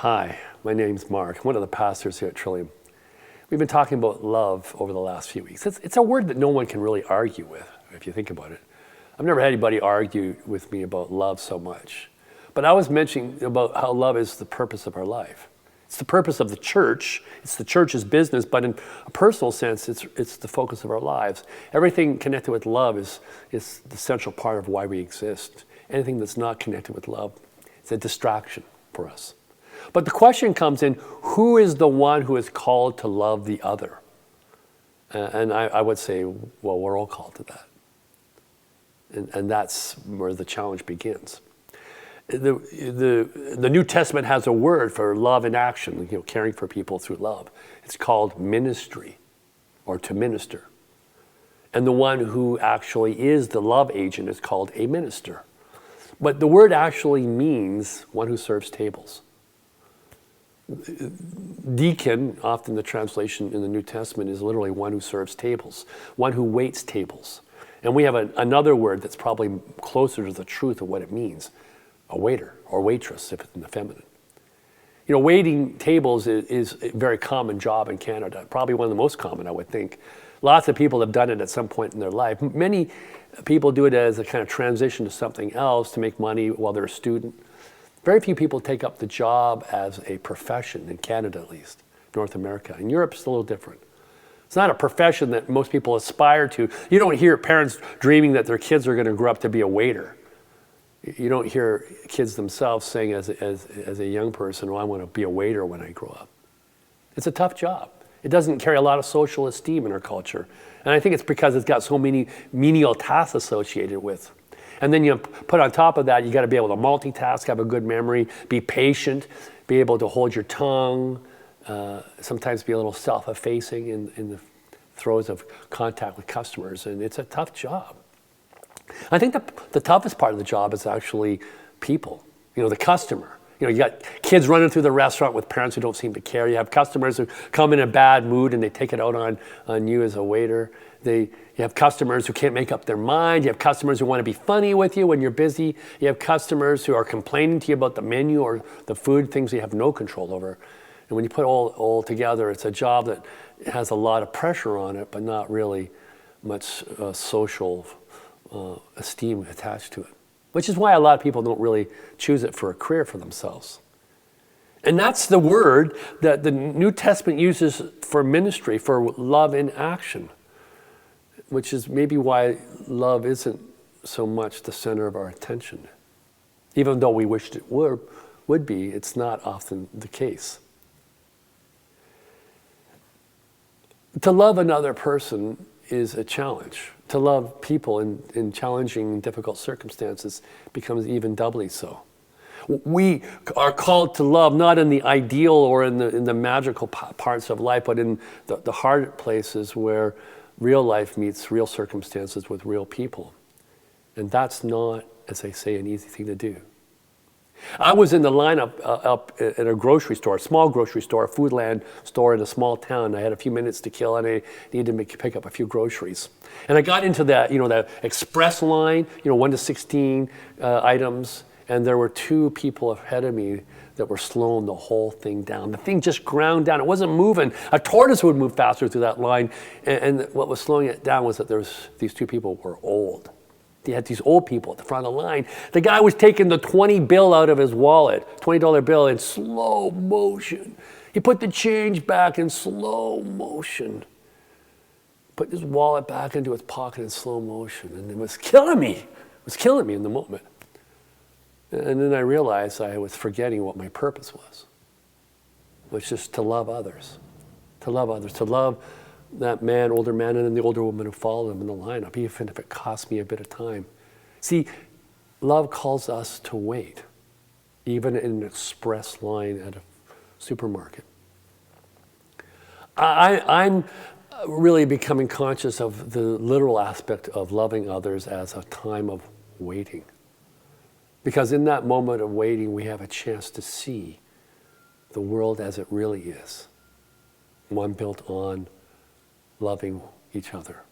Hi, my name's Mark. I'm one of the pastors here at Trillium. We've been talking about love over the last few weeks. It's a word that no one can really argue with, if you think about it. I've never had anybody argue with me about love so much. But I was mentioning about how love is the purpose of our life. It's the purpose of the church. It's the church's business, but in a personal sense, it's the focus of our lives. Everything connected with love is the central part of why we exist. Anything that's not connected with love is a distraction for us. But the question comes in, who is the one who is called to love the other? And I would say, well, we're all called to that. And that's where the challenge begins. The New Testament has a word for love in action, caring for people through love. It's called ministry, or to minister. And the one who actually is the love agent is called a minister. But the word actually means one who serves tables. Deacon, often the translation in the New Testament, is literally one who serves tables, one who waits tables. And we have another word that's probably closer to the truth of what it means, a waiter or waitress, if it's in the feminine. Waiting tables is a very common job in Canada, probably one of the most common, I would think. Lots of people have done it at some point in their life. Many people do it as a kind of transition to something else to make money while they're a student. Very few people take up the job as a profession, in Canada at least, North America. In Europe, it's a little different. It's not a profession that most people aspire to. You don't hear parents dreaming that their kids are going to grow up to be a waiter. You don't hear kids themselves saying as a young person, oh, I want to be a waiter when I grow up. It's a tough job. It doesn't carry a lot of social esteem in our culture. And I think it's because it's got so many menial tasks associated with. And then you put on top of that, you got to be able to multitask, have a good memory, be patient, be able to hold your tongue, sometimes be a little self-effacing in the throes of contact with customers. And it's a tough job. I think the toughest part of the job is actually people, the customer. You got kids running through the restaurant with parents who don't seem to care. You have customers who come in a bad mood and they take it out on you as a waiter. You have customers who can't make up their mind. You have customers who want to be funny with you when you're busy. You have customers who are complaining to you about the menu or the food, things you have no control over. And when you put all together, it's a job that has a lot of pressure on it, but not really much social esteem attached to it. Which is why a lot of people don't really choose it for a career for themselves. And that's the word that the New Testament uses for ministry, for love in action. Which is maybe why love isn't so much the center of our attention. Even though we wished it would be, it's not often the case. To love another person is a challenge. To love people in challenging, difficult circumstances becomes even doubly so. We are called to love not in the ideal or in the magical parts of life, but in the hard places where real life meets real circumstances with real people. And that's not, as they say, an easy thing to do. I was in the lineup up at a grocery store, a small grocery store, a Foodland store in a small town. I had a few minutes to kill and I needed to pick up a few groceries. And I got into that, the express line, 1 to 16 items. And there were two people ahead of me that were slowing the whole thing down. The thing just ground down. It wasn't moving. A tortoise would move faster through that line. And what was slowing it down was that these two people were old. They had these old people at the front of the line. The guy was taking the 20 bill out of his wallet, $20 bill in slow motion. He put the change back in slow motion. Put his wallet back into his pocket in slow motion. And it was killing me. It was killing me in the moment. And then I realized I was forgetting what my purpose was. It was just to love others. To love others. To love that man, older man, and then the older woman who followed him in the lineup, even if it cost me a bit of time. See, love calls us to wait, even in an express line at a supermarket. I'm really becoming conscious of the literal aspect of loving others as a time of waiting. Because in that moment of waiting, we have a chance to see the world as it really is. One built on loving each other.